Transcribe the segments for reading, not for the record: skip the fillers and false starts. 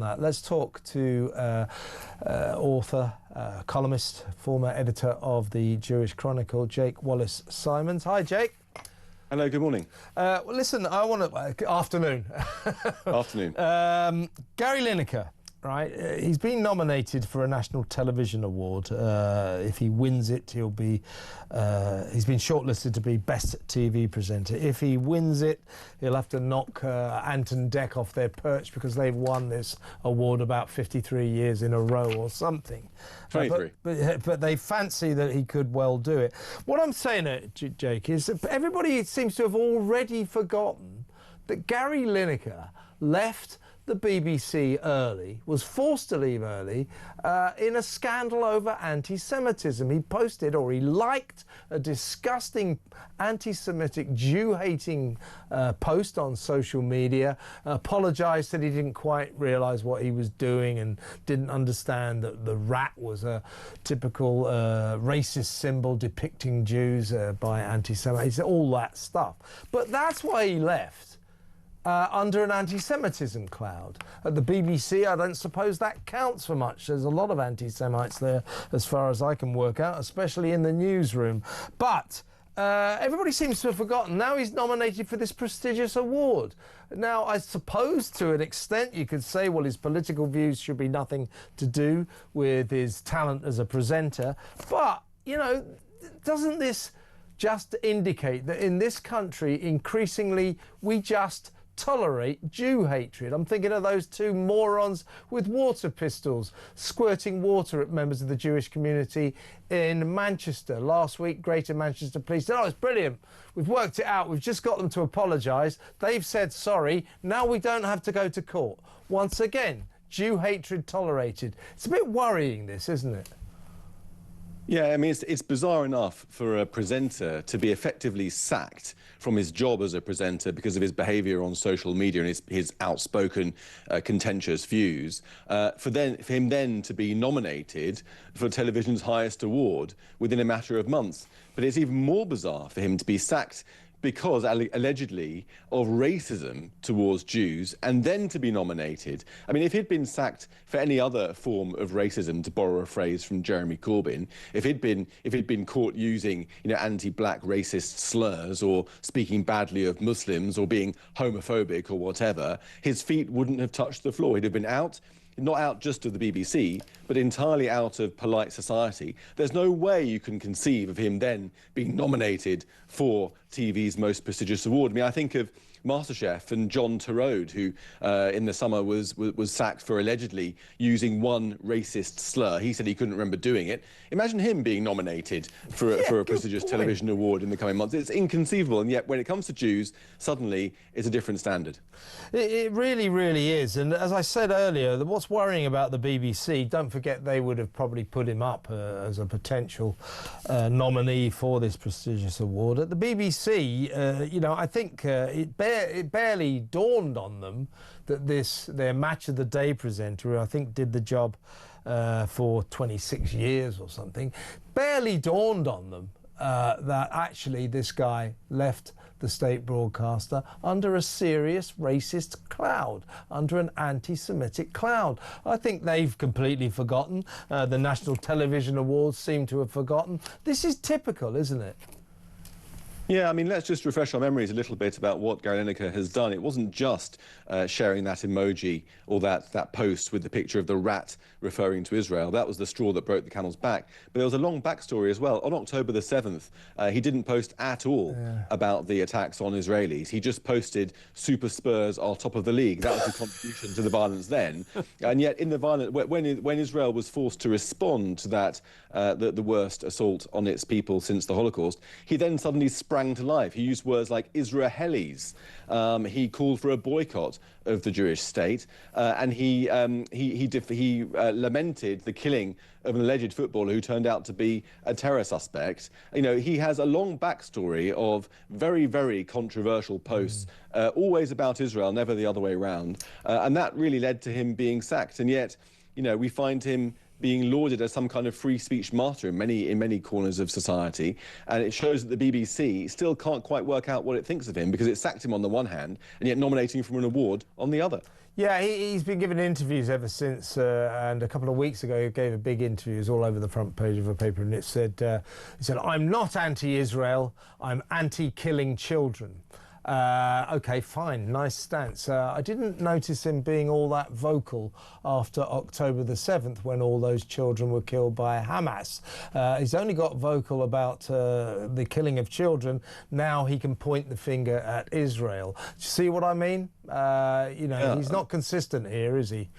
that. Let's talk to author, columnist, former editor of the Jewish Chronicle, Jake Wallis Simons. Hi, Jake. Hello, good morning. Well, listen, I want to... afternoon. Afternoon. Gary Lineker, right? He's been nominated for a National Television Award. If he wins it, he'll be... he's been shortlisted to be Best TV Presenter. If he wins it, he'll have to knock Ant Dec off their perch because they've won this award about 53 years in a row or something. 23. But they fancy that he could well do it. What I'm saying, Jake, is that everybody seems to have already forgotten that Gary Lineker left the BBC early, was forced to leave early in a scandal over anti-Semitism. He posted, or he liked, a disgusting anti-Semitic, Jew-hating post on social media, apologised that he didn't quite realise what he was doing and didn't understand that the rat was a typical racist symbol depicting Jews by anti-Semites, all that stuff. But that's why he left. Under an anti-Semitism cloud. At the BBC, I don't suppose that counts for much. There's a lot of anti-Semites there, as far as I can work out, especially in the newsroom. But everybody seems to have forgotten. Now he's nominated for this prestigious award. Now, I suppose to an extent you could say, well, his political views should be nothing to do with his talent as a presenter. But, you know, doesn't this just indicate that in this country, increasingly, we just tolerate Jew hatred? I'm thinking of those two morons with water pistols squirting water at members of the Jewish community in Manchester. Last week, Greater Manchester Police said, oh, it's brilliant. We've worked it out. We've just got them to apologise. They've said sorry. Now we don't have to go to court. Once again, Jew hatred tolerated. It's a bit worrying, this, isn't it? Yeah, I mean, it's bizarre enough for a presenter to be effectively sacked from his job as a presenter because of his behaviour on social media and his outspoken, contentious views, for him then to be nominated for television's highest award within a matter of months. But it's even more bizarre for him to be sacked because, allegedly, of racism towards Jews, and then to be nominated. I mean, if he'd been sacked for any other form of racism, to borrow a phrase from Jeremy Corbyn, if he'd been caught using, you know, anti-black racist slurs or speaking badly of Muslims or being homophobic or whatever, his feet wouldn't have touched the floor. He'd have been out. Not out just of the BBC, but entirely out of polite society. There's no way you can conceive of him then being nominated for TV's most prestigious award. I mean, I think of MasterChef and John Turode, who in the summer was sacked for allegedly using one racist slur. He said he couldn't remember doing it. Imagine him being nominated for a prestigious television award in the coming months. It's inconceivable, and yet when it comes to Jews, suddenly it's a different standard. It really, really is. And as I said earlier, what's worrying about the BBC, don't forget they would have probably put him up as a potential nominee for this prestigious award. At the BBC, you know, I think it barely dawned on them that their Match of the Day presenter, who I think did the job for 26 years or something, barely dawned on them that actually this guy left the state broadcaster under a serious racist cloud, under an anti-Semitic cloud. I think they've completely forgotten. The National Television Awards seem to have forgotten. This is typical, isn't it? Yeah, I mean, let's just refresh our memories a little bit about what Gary Lineker has done. It wasn't just sharing that emoji or that post with the picture of the rat referring to Israel. That was the straw that broke the camel's back. But there was a long backstory as well. On October the 7th, he didn't post at all about the attacks on Israelis. He just posted Super Spurs are top of the league. That was the contribution to the violence then. And yet, in the violence, when Israel was forced to respond to that, the worst assault on its people since the Holocaust, he then suddenly sprang to life. He used words like Israelis. He called for a boycott of the Jewish state, and he lamented the killing of an alleged footballer who turned out to be a terror suspect. You know, he has a long backstory of very, very controversial posts, always about Israel, never the other way around, and that really led to him being sacked. And yet, you know, we find him being lauded as some kind of free speech martyr in many corners of society. And it shows that the BBC still can't quite work out what it thinks of him, because it sacked him on the one hand and yet nominating him for an award on the other. Yeah, he's been giving interviews ever since, and a couple of weeks ago he gave a big interview. It was all over the front page of a paper, and it said, he said, "I'm not anti-Israel, I'm anti-killing children." OK, fine, nice stance. I didn't notice him being all that vocal after October the 7th, when all those children were killed by Hamas. He's only got vocal about the killing of children. Now he can point the finger at Israel. See what I mean? You know, yeah. He's not consistent here, is he?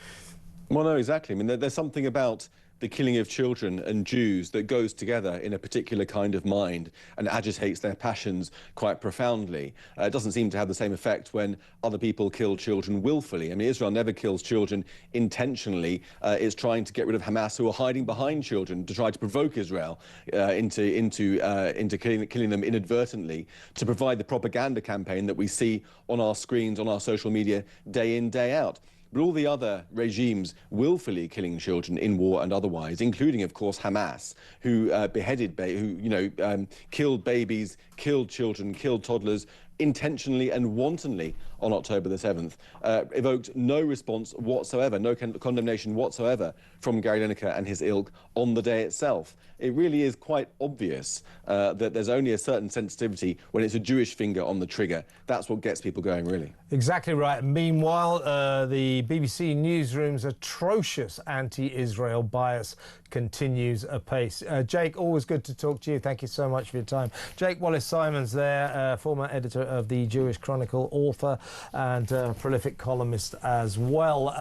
Well, no, exactly. I mean, there's something about the killing of children and Jews that goes together in a particular kind of mind and agitates their passions quite profoundly. It doesn't seem to have the same effect when other people kill children willfully. I mean, Israel never kills children intentionally. It's trying to get rid of Hamas, who are hiding behind children to try to provoke Israel into killing them inadvertently, to provide the propaganda campaign that we see on our screens, on our social media, day in, day out. But all the other regimes willfully killing children in war and otherwise, including, of course, Hamas, who killed babies, killed children, killed toddlers, intentionally and wantonly on October the 7th, evoked no response whatsoever, no condemnation whatsoever from Gary Lineker and his ilk on the day itself. It really is quite obvious that there's only a certain sensitivity when it's a Jewish finger on the trigger. That's what gets people going, really. Exactly right. Meanwhile, the BBC Newsroom's atrocious anti-Israel bias continues apace. Jake, always good to talk to you. Thank you so much for your time. Jake Wallis Simons there, former editor of the Jewish Chronicle, author and prolific columnist as well.